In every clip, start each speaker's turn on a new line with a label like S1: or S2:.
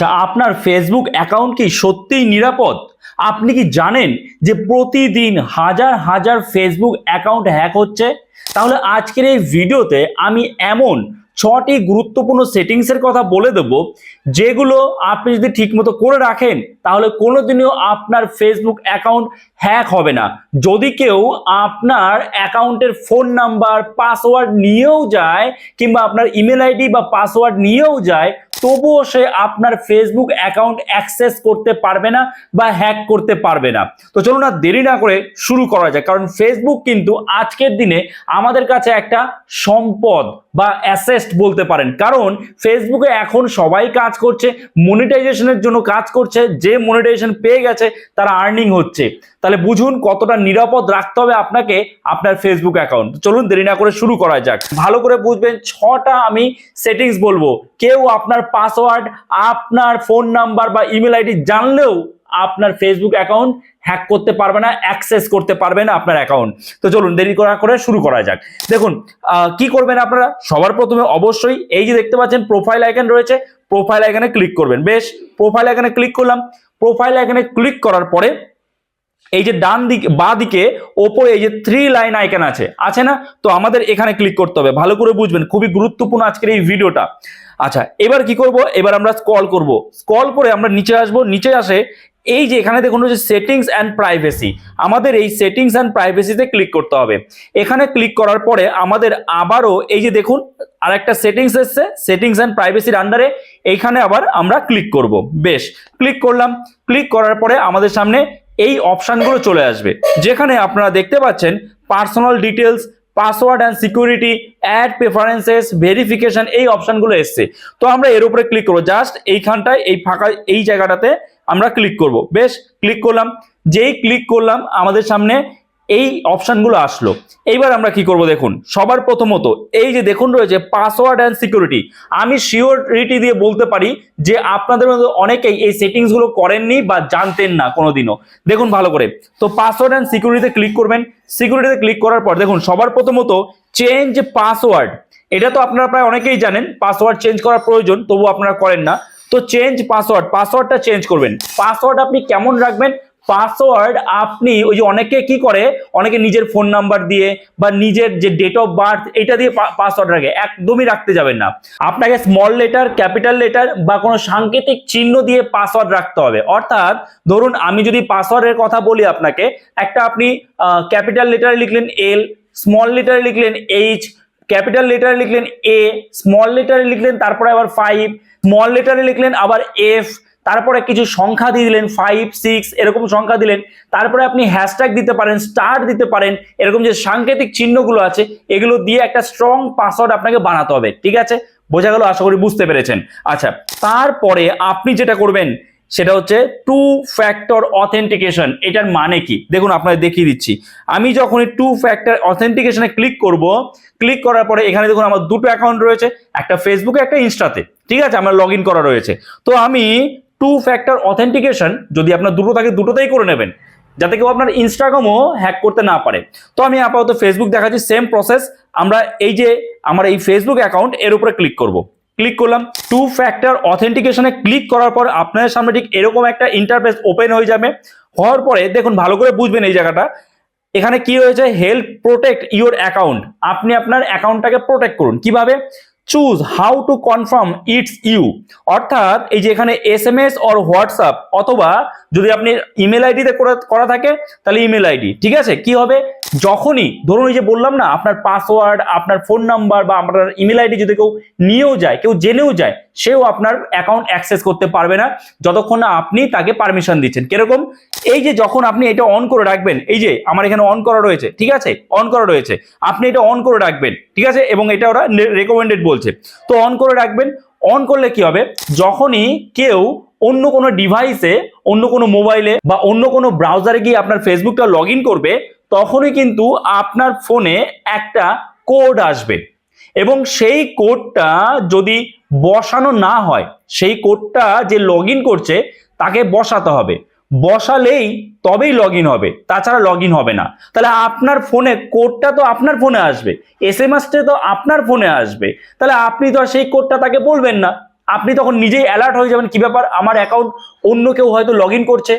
S1: আচ্ছা, আপনার Facebook account কি সত্যিই নিরাপদ? আপনি কি জানেন যে প্রতিদিন হাজার হাজার ফেসবুক অ্যাকাউন্ট হ্যাক হচ্ছে? তাহলে আজকের এই ভিডিওতে আমি এমন 6টি গুরুত্বপূর্ণ সেটিংসের কথা বলে দেব, যেগুলো আপনি যদি ঠিকমতো করে রাখেন তাহলে কোনোদিনও আপনার ফেসবুক অ্যাকাউন্ট হ্যাক হবে না। যদি কেউ আপনার অ্যাকাউন্টের ফোন নাম্বার, পাসওয়ার্ড নিয়েও যায় কিংবা আপনার ইমেল আইডি বা পাসওয়ার্ড নিয়েও যায়, তবুও সে আপনার ফেসবুক অ্যাকাউন্ট অ্যাক্সেস করতে পারবে না বা হ্যাক করতে পারবে না। তো চলুন না দেরি না করে শুরু করা যায়, কারণ ফেসবুক কিন্তু আজকের দিনে আমাদের কাছে একটা সম্পদ বা অ্যাসেট বলতে পারেন। কারণ ফেসবুকে এখন সবাই কাজ করছে, মনিটাইজেশনের জন্য কাজ করছে, যে মনিটাইজেশন পেয়ে গেছে তারা আর্নিং হচ্ছে। তাহলে বুঝুন কতটা নিরাপদ রাখতে হবে আপনাকে আপনার ফেসবুক অ্যাকাউন্ট। চলুন দেরি না করে শুরু করা যাক। ভালো করে বুঝবেন, 6টা আমি সেটিংস বলবো। কেউ আপনার পাসওয়ার্ড, আপনার ফোন নাম্বার বা ইমেল আইডি জানলেও আপনার ফেসবুক অ্যাকাউন্ট হ্যাক করতে পারবে না, অ্যাক্সেস করতে পারবে না আপনার অ্যাকাউন্ট। তো চলুন দেরি করে শুরু করা যাক। দেখুন কি করবেন আপনারা। সবার প্রথমে অবশ্যই এই যে দেখতে পাচ্ছেন প্রোফাইল আইকন রয়েছে, প্রোফাইল আইকনে ক্লিক করবেন। বেশ, প্রোফাইল আইকনে ক্লিক করলাম। প্রোফাইল আইকনে ক্লিক করার পরে এই যে ডান দিকে বাঁ দিকে ওপরে এই যে 3 লাইন আইকন আছে না, তো আমাদের এখানে ক্লিক করতে হবে। ভালো করে বুঝবেন, খুবই গুরুত্বপূর্ণ আজকের এই ভিডিওটা। আচ্ছা, এবার কি করব, এবার আমরা স্ক্রল করব। স্ক্রল করে আমরা নিচে আসব। নিচে আসে এই যে এখানে দেখুন যে সেটিংস অ্যান্ড প্রাইভেসি, আমাদের এই সেটিংস অ্যান্ড প্রাইভেসিতে ক্লিক করতে হবে। এখানে ক্লিক করার পরে আমাদের আবারও এই যে দেখুন আরেকটা সেটিংস এসছে, সেটিংস অ্যান্ড প্রাইভেসির আন্ডারে এইখানে আবার আমরা ক্লিক করব। বেশ, ক্লিক করলাম। ক্লিক করার পরে আমাদের সামনে এই অপশনগুলো চলে আসবে, যেখানে আপনারা দেখতে পাচ্ছেন personal details, password and security, ad preferences, verification, এই অপশনগুলো এসছে। তো আমরা এর উপরে ক্লিক করবো। জাস্ট এইখানটায় এই ফাঁকা এই জায়গাটাতে আমরা ক্লিক করব। বেশ, ক্লিক করলাম। যেই ক্লিক করলাম আমাদের সামনে এই অপশনগুলো আসলো। এইবার আমরা কি করব দেখুন, সবার প্রথমত এই যে দেখুন রয়েছে পাসওয়ার্ড অ্যান্ড সিকিউরিটি। আমি সিওরিটি দিয়ে বলতে পারি যে আপনাদের মধ্যে অনেকেই এই সেটিংসগুলো করেননি বা জানতেন না কোনোদিনও। দেখুন ভালো করে, তো পাসওয়ার্ড অ্যান্ড সিকিউরিটিতে ক্লিক করবেন। সিকিউরিটিতে ক্লিক করার পর দেখুন সবার প্রথমত চেঞ্জ পাসওয়ার্ড। এটা তো আপনারা প্রায় অনেকেই জানেন পাসওয়ার্ড চেঞ্জ করার প্রয়োজন, তবু আপনারা করেন না। তো চেঞ্জ পাসওয়ার্ড, পাসওয়ার্ডটা চেঞ্জ করবেন। পাসওয়ার্ড আপনি কেমন রাখবেন? পাসওয়ার্ড আপনি ওই যে অনেকে কি করে, অনেকে নিজের ফোন নাম্বার দিয়ে বা নিজের যে ডেট অফ বার্থ এটা দিয়ে পাসওয়ার্ড রাখে, একদমই রাখতে যাবেন না। আপনাকে স্মল লেটার, ক্যাপিটাল লেটার বা কোনো সাংকেতিক চিহ্ন দিয়ে পাসওয়ার্ড রাখতে হবে। অর্থাৎ ধরুন আমি যদি পাসওয়ার্ডের কথা বলি আপনাকে, একটা আপনি ক্যাপিটাল লেটারে লিখলেন এল, স্মল লেটারে লিখলেন এইচ, ক্যাপিটাল লেটারে লিখলেন এ, স্মল লেটারে লিখলেন তারপরে আবার 5, স্মল লেটারে লিখলেন আবার এফ, তারপরে কিছু সংখ্যা দিয়ে দিলেন 5, 6 এরকম সংখ্যা দিলেন। তারপরে আপনি হ্যাশট্যাগ দিতে পারেন, স্টার দিতে পারেন, এরকম যে সাংকেতিক চিহ্নগুলো আছে এগুলো দিয়ে একটা স্ট্রং পাসওয়ার্ড আপনাকে বানাতে হবে। ঠিক আছে, বোঝা গেল? আশা করি বুঝতে পেরেছেন। আচ্ছা, তারপরে আপনি যেটা করবেন সেটা হচ্ছে 2 ফ্যাক্টর অথেন্টিকেশন। এটার মানে কি দেখুন, আপনাদের দেখিয়ে দিচ্ছি। আমি যখন 2 ফ্যাক্টর অথেন্টিকেশনে ক্লিক করব, ক্লিক করার পরে এখানে দেখুন আমার দুটো অ্যাকাউন্ট রয়েছে, একটা ফেসবুকে একটা ইনস্টাতে। ঠিক আছে, আমার লগ ইন করা রয়েছে। তো আমি 2 ফ্যাক্টর অথেন্টিকেশন, যদি আপনার দুটো থাকে দুটোতেই করে নেবেন, যাতে কেউ আপনার ইনস্টাগ্রামও হ্যাক করতে না পারে। তো আমি আপাতত ফেসবুক দেখাচ্ছি, সেম প্রসেস। আমরা এই যে আমার এই ফেসবুক অ্যাকাউন্ট এর উপরে ক্লিক করব। ক্লিক করলাম। 2 ফ্যাক্টর অথেন্টিকেশনে ক্লিক করার পর আপনাদের সামনে ঠিক এরকম একটা ইন্টারফেস ওপেন হয়ে যাবে। হওয়ার পরে দেখুন ভালো করে বুঝবেন এই জায়গাটা, এখানে কি রয়েছে, হেল্প প্রোটেক্ট ইউর অ্যাকাউন্ট। আপনি আপনার অ্যাকাউন্টটাকে প্রোটেক্ট করুন। কিভাবে? Choose how to confirm it's you. অর্থাৎ এই যে এখানে SMS অর হোয়াটসঅ্যাপ, অথবা যদি আপনি ইমেল আইডিতে করা থাকে তাহলে ইমেল আইডি। ঠিক আছে, কি হবে, যখনই ধরুন এই যে বললাম না, আপনার পাসওয়ার্ড, আপনার ফোন নাম্বার বা আপনার ইমেল আইডি যদি কেউ নিয়েও যায়, কেউ জেনেও যায়, সেও আপনার অ্যাকাউন্ট অ্যাক্সেস করতে পারবে না যতক্ষণ না আপনি তাকে পারমিশন দিচ্ছেন। কিরকম? এই যে যখন আপনি এটা অন করে রাখবেন, এই যে আমার এখানে অন করা রয়েছে, ঠিক আছে, অন করা রয়েছে, আপনি এটা অন করে রাখবেন। ঠিক আছে, এবং এটা ওরা রেকমেন্ডেড বলছে, তো অন করে রাখবেন। অন করলে কি হবে, যখনই কেউ অন্য কোনো ডিভাইসে, অন্য কোনো মোবাইলে বা অন্য কোনো ব্রাউজারে গিয়ে আপনার ফেসবুকটা লগ ইন করবে, তখনই কিন্তু আপনার ফোনে একটা কোড আসবে, এবং সেই কোডটা যদি বসানো না হয়, সেই কোডটা যে লগ ইন করছে তাকে বসাতে হবে। বসালেই তবেই লগ ইন হবে, তাছাড়া লগ ইন হবে না। তাহলে আপনার ফোনে কোডটা তো আপনার ফোনে আসবে, SMS টা তো আপনার ফোনে আসবে, তাহলে আপনি তো আর সেই কোডটা তাকে বলবেন না, আপনি তখন নিজেই অ্যালার্ট হয়ে যাবেন, কি ব্যাপার আমার অ্যাকাউন্ট অন্য কেউ হয়তো লগ ইন করছে,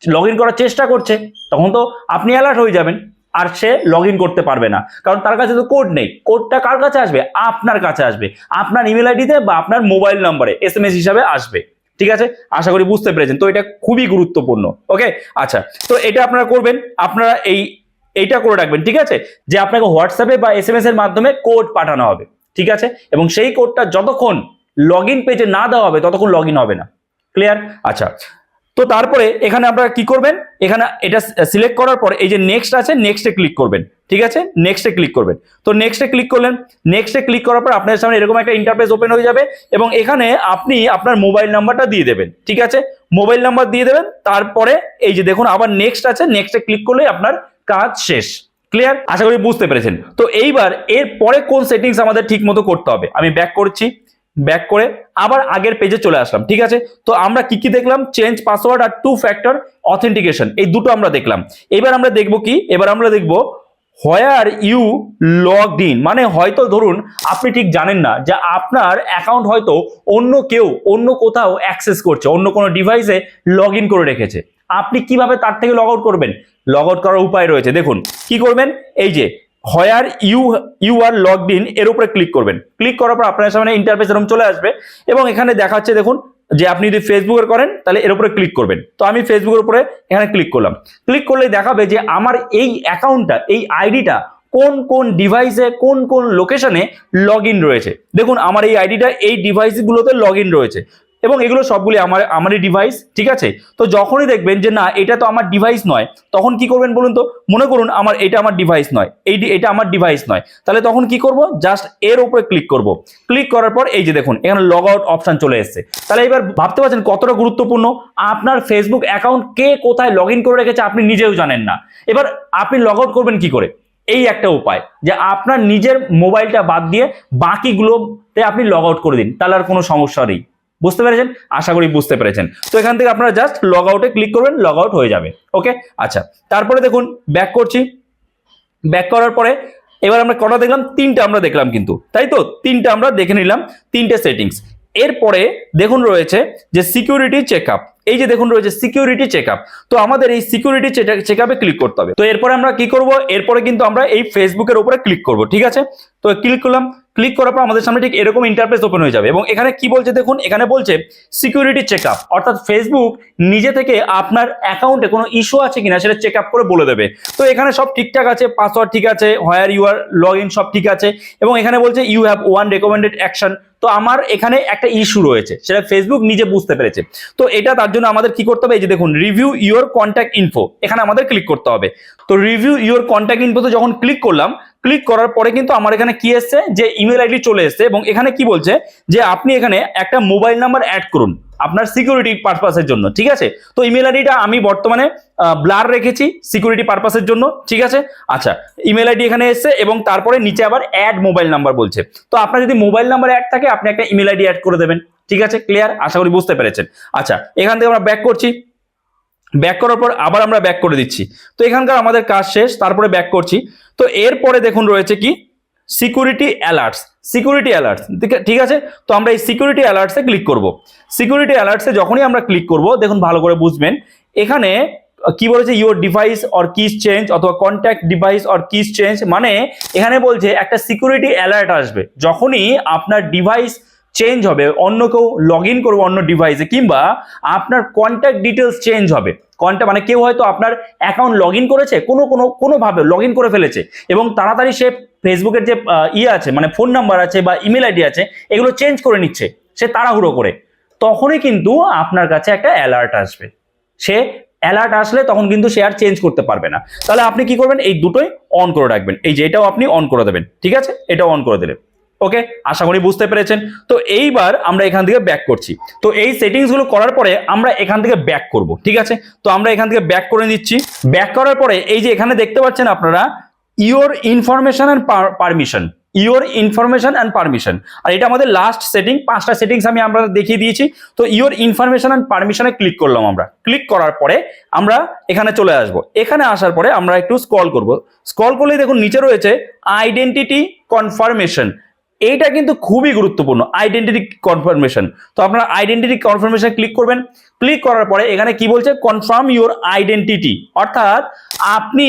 S1: লগ ইন করার চেষ্টা করছে, তখন তো আপনি অ্যালার্ট হয়ে যাবেন আর সে লগ ইন করতে পারবে না, কারণ তার কাছে তো কোড নেই। কোডটা কার কাছে আসবে? আপনার কাছে আসবে, আপনার ইমেল আইডিতে বা আপনার মোবাইল নম্বরে এসএমএস হিসাবে আসবে। ঠিক আছে, আশা করি বুঝতে পেরেছেন। তো এটা খুবই গুরুত্বপূর্ণ। ওকে, আচ্ছা, তো এটা আপনারা করবেন, আপনারা এইটা করে রাখবেন। ঠিক আছে, যে আপনাকে হোয়াটসঅ্যাপে বা এসএমএস এর মাধ্যমে কোড পাঠানো হবে। ঠিক আছে, এবং সেই কোডটা যতক্ষণ লগ ইন পেজে না দেওয়া হবে ততক্ষণ লগ ইন হবে না। ক্লিয়ার? আচ্ছা, তো তারপরে এখানে আপনারা কি করবেন, এখানে এটা সিলেক্ট করার পর এই যে নেক্সট আছে, নেক্সটে ক্লিক করবেন। ঠিক আছে, নেক্সটে ক্লিক করবেন। তো নেক্সটে ক্লিক করলেন, নেক্সটে ক্লিক করার পর আপনার সামনে এরকম একটা ইন্টারফেস ওপেন হয়ে যাবে এবং এখানে আপনি আপনার মোবাইল নাম্বারটা দিয়ে দেবেন। ঠিক আছে, মোবাইল নাম্বার দিয়ে দেবেন। তারপরে এই যে দেখুন আবার নেক্সট আছে, নেক্সটে ক্লিক করলেই আপনার কাজ শেষ। ক্লিয়ার? আশা করি বুঝতে পেরেছেন। তো এইবার এর পরে কোন সেটিংস আমাদের ঠিক মতো করতে হবে, আমি ব্যাক করছি, ব্যাক করে আবার আগের পেজে চলে আসলাম। ঠিক আছে, তো আমরা কি কি দেখলাম? চেঞ্জ পাসওয়ার্ড আর 2 ফ্যাক্টর অথেন্টিকেশন, এই দুটো আমরা দেখলাম। এবার আমরা দেখব কি, এবার আমরা দেখব হোয়ার ইউ লগড ইন, মানে হয়তো ধরুন আপনি ঠিক জানেন না যে আপনার অ্যাকাউন্ট হয়তো অন্য কেউ অন্য কোথাও অ্যাক্সেস করছে, অন্য কোনো ডিভাইসে লগ ইন করে রেখেছে। আপনি কিভাবে তার থেকে লগ আউট করবেন? লগ আউট করার উপায় রয়েছে, দেখুন কি করবেন, এই যে where you are logged in এর উপরে ক্লিক করবেন। ক্লিক করার পর আপনার সামনে ইন্টারফেস এরকম চলে আসবে এবং এখানে দেখাচ্ছে দেখুন যে আপনি যদি ফেসবুকের করেন তাহলে এর উপরে ক্লিক করবেন। তো আমি ফেসবুকের উপরে এখানে ক্লিক করলাম। ক্লিক করলেই দেখাবে যে আমার এই অ্যাকাউন্টটা, এই আইডিটা কোন কোন ডিভাইসে কোন কোন লোকেশনে লগ ইন রয়েছে। দেখুন আমার এই আইডিটা এই ডিভাইসগুলোতে লগ ইন রয়েছে এবং এগুলো সবগুলি আমারই ডিভাইস। ঠিক আছে, তো যখনই দেখবেন যে না এটা তো আমার ডিভাইস নয়, তখন কি করবেন বলুন তো? মনে করুন এটা আমার ডিভাইস নয়, এটা আমার ডিভাইস নয়, তাহলে তখন কি করব? জাস্ট এর উপরে ক্লিক করব। ক্লিক করার পর এই যে দেখুন এখানে লগ আউট অপশন চলে এসেছে। তাহলে এবার ভাবতে পারছেন কতটা গুরুত্বপূর্ণ? আপনার ফেসবুক অ্যাকাউন্ট কে কোথায় লগ ইন করে রেখেছে আপনি নিজেও জানেন না। এবার আপনি লগ আউট করবেন কি করে? এই একটা উপায় যে আপনার নিজের মোবাইলটা বাদ দিয়ে বাকিগুলোতে আপনি লগ আউট করে দিন, তাহলে আর কোনো সমস্যা নেই। বুঝতে পেরেছেন? আশা করি বুঝতে পেরেছেন। তো এখান থেকে আপনারা জাস্ট লগ আউটে ক্লিক করবেন, লগ আউট হয়ে যাবে। ওকে, আচ্ছা, তারপরে দেখুন ব্যাক করছি। ব্যাক করার পরে এবার আমরা কটা দেখলাম? 3টে আমরা দেখলাম কিন্তু, তাই তো? 3টে আমরা দেখে নিলাম, 3টে সেটিংস। এরপরে দেখুন রয়েছে যে সিকিউরিটি চেকআপ, এই যে দেখুন রয়েছে সিকিউরিটি চেকআপ। তো আমাদের এই সিকিউরিটি চেকআপে ক্লিক করতে হবে। তো এরপরে আমরা কি করব? এরপরে কিন্তু আমরা এই ফেসবুকের উপরে ক্লিক করব। ঠিক আছে, তো ক্লিক করলাম। ক্লিক করার পর আমাদের সামনে ঠিক এরকম ইন্টারফেস ওপেন হয়ে যাবে এবং এখানে কি বলছে দেখুন, এখানে বলছে সিকিউরিটি চেকআপ, অর্থাৎ ফেসবুক নিজে থেকে আপনার অ্যাকাউন্টে কোনো ইস্যু আছে কিনা সেটা চেক আপ করে বলে দেবে। তো এখানে সব ঠিকঠাক আছে, পাসওয়ার্ড ঠিক আছে, where you are log in সব ঠিক আছে এবং এখানে বলছে you have one recommended action. তো আমার এখানে একটা ইস্যু রয়েছে, সেটা ফেসবুক নিজে বুঝতে পেরেছে। তো এটা তার জন্য আমাদের কি করতে হবে? এই যে দেখুন রিভিউ ইউর কন্ট্যাক্ট ইনফো, এখানে আমাদের ক্লিক করতে হবে। তো রিভিউ ইউর কন্ট্যাক্ট ইনফোতে যখন ক্লিক করলাম, ক্লিক করার পরে কিন্তু আমার এখানে কি এসছে, যে ইমেল আইডি চলে এসছে এবং এখানে কি বলছে যে আপনি এখানে একটা মোবাইল নাম্বার অ্যাড করুন আপনার সিকিউরিটি পারপাসের জন্য। ঠিক আছে, তো ইমেল আইডিটা আমি বর্তমানে ব্লার রেখেছি সিকিউরিটি পারপাসের জন্য। ঠিক আছে, আচ্ছা, ইমেল আইডি এখানে এসছে এবং তারপরে নিচে আবার অ্যাড মোবাইল নাম্বার বলছে। তো আপনার যদি মোবাইল নাম্বার অ্যাড থাকে আপনি একটা ইমেল আইডি অ্যাড করে দেবেন। ঠিক আছে, ক্লিয়ার? আশা করি বুঝতে পেরেছেন। আচ্ছা, এখান থেকে আমরা ব্যাক করছি। ব্যাক করার পর আবার আমরা ব্যাক করে দিচ্ছি। তো এখানকার আমাদের কাজ শেষ, তারপরে ব্যাক করছি। তো এরপরে দেখুন রয়েছে কি সিকিউরিটি অ্যালার্টস, সিকিউরিটি অ্যালার্টস। ঠিক আছে, তো আমরা এই সিকিউরিটি অ্যালার্টসে ক্লিক করব। সিকিউরিটি অ্যালার্টসে যখনই আমরা ক্লিক করব দেখুন ভালো করে বুঝবেন, এখানে কি বলেছে your device or keys change অথবা contact device or keys change, মানে এখানে বলছে একটা সিকিউরিটি অ্যালার্ট আসবে যখনই আপনার ডিভাইস চেঞ্জ হবে, অন্য কেউ লগ ইন করবে অন্য ডিভাইসে, কিংবা আপনার কন্ট্যাক্ট ডিটেলস চেঞ্জ হবে। কন্ট্যাক্ট মানে কেউ হয়তো আপনার অ্যাকাউন্ট লগ ইন করেছে, কোনোভাবে লগ ইন করে ফেলেছে এবং তাড়াতাড়ি সে ফেসবুকের যে আছে মানে ফোন নাম্বার আছে বা ইমেল আইডি আছে এগুলো চেঞ্জ করে নিচ্ছে সে তাড়াহুড়ো করে, তখনই কিন্তু আপনার কাছে একটা অ্যালার্ট আসবে। সে অ্যালার্ট আসলে তখন কিন্তু সে আর চেঞ্জ করতে পারবে না। তাহলে আপনি কি করবেন? এই দুটোই অন করে রাখবেন। এই যে এটাও আপনি অন করে দেবেন। ঠিক আছে, এটাও অন করে দিলেন। ওকে, আশা করি বুঝতে পেরেছেন। তো এইবার আমরা এখান থেকে ব্যাক করছি। তো এই সেটিংস গুলো করার পরে আমরা এখান থেকে ব্যাক করব। ঠিক আছে, তো আমরা এখান থেকে ব্যাক করে নিচ্ছি। ব্যাক করার পরে এই যে এখানে দেখতে পাচ্ছেন আপনারা your information and permission, your information and permission, আর এটা আমাদের লাস্ট সেটিং। 5টা সেটিংস আমি আমরা দেখিয়ে দিয়েছি। তো ইওর ইনফরমেশন অ্যান্ড পারমিশনে ক্লিক করলাম আমরা। ক্লিক করার পরে আমরা এখানে চলে আসব। এখানে আসার পরে আমরা একটু স্ক্রল করব। স্ক্রল করলেই দেখুন নিচে রয়েছে আইডেন্টিটি কনফার্মেশন, এইটা কিন্তু খুবই গুরুত্বপূর্ণ, আইডেন্টিটি কনফার্মেশন। তো আপনারা আইডেন্টিটি কনফার্মেশন ক্লিক করবেন। ক্লিক করার পরে এখানে কি বলছে, কনফার্ম ইউর আইডেন্টিটি, অর্থাৎ আপনি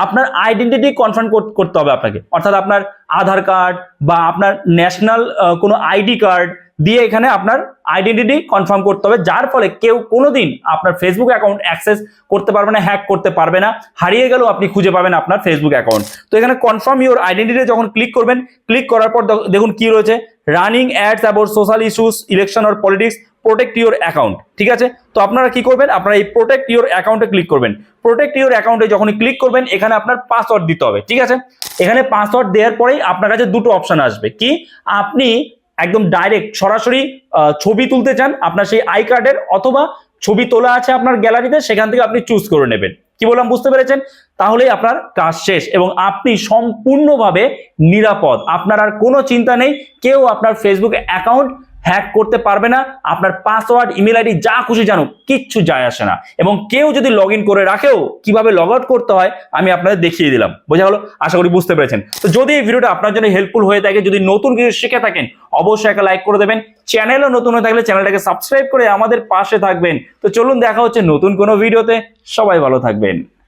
S1: আপনার আইডেন্টিটি কনফার্ম করতে হবে আপনাকে, অর্থাৎ আপনার আধার কার্ড বা আপনার ন্যাশনাল কোনো আইডি কার্ড দিয়ে এখানে আপনার আইডেন্টিটি কনফার্ম করতে হবে, যার ফলে কেউ কোনোদিন আপনার ফেসবুক অ্যাকাউন্ট অ্যাক্সেস করতে পারবে না, হ্যাক করতে পারবে না, হারিয়ে গেলেও আপনি খুঁজে পাবেন আপনার ফেসবুক অ্যাকাউন্ট। তো এখানে কনফার্ম ইউর আইডেন্টিটি যখন ক্লিক করবেন, ক্লিক করার পর দেখুন কি রয়েছে, running ads about social issues, election or politics, protect your account. ঠিক আছে, তো আপনারা কি করবেন, আপনারা এই প্রোটেক্ট ইউর অ্যাকাউন্টে ক্লিক করবেন। প্রোটেক্ট ইউর অ্যাকাউন্টে যখনই ক্লিক করবেন এখানে আপনার পাসওয়ার্ড দিতে হবে। ঠিক আছে, এখানে পাসওয়ার্ড দেওয়ার পরেই আপনার কাছে দুটো অপশন আসবে, কি আপনি একদম ডাইরেক্ট সরাসরি ছবি তুলতে চান আপনার সেই আই কার্ডের, অথবা ছবি তোলা আছে আপনার গ্যালারিতে, সেখান থেকে আপনি চুজ করে নেবেন। কি বললাম বুঝতে পেরেছেন? তাহলেই আপনার কাজ শেষ এবং আপনি সম্পূর্ণভাবে নিরাপদ। আপনার আর কোনো চিন্তা নেই, কেউ আপনার ফেসবুক অ্যাকাউন্ট হ্যাক করতে পারবে না। আপনার পাসওয়ার্ড, ইমেল আইডি যা খুশি জানুক, কিচ্ছু যায় আসে না। এবং কেউ যদি লগ ইন করে রাখেও, কিভাবে লগ আউট করতে হয় আমি আপনাদের দেখিয়ে দিলাম। বোঝা গেল? আশা করি বুঝতে পেরেছেন। তো যদি এই ভিডিওটা আপনার জন্য হেল্পফুল হয়ে থাকে, যদি নতুন কিছু শিখে থাকেন, অবশ্যই একটা লাইক করে দেবেন। চ্যানেলও নতুন হয়ে থাকলে চ্যানেলটাকে সাবস্ক্রাইব করে আমাদের পাশে থাকবেন। তো চলুন দেখা হচ্ছে নতুন কোনো ভিডিওতে। সবাই ভালো থাকবেন।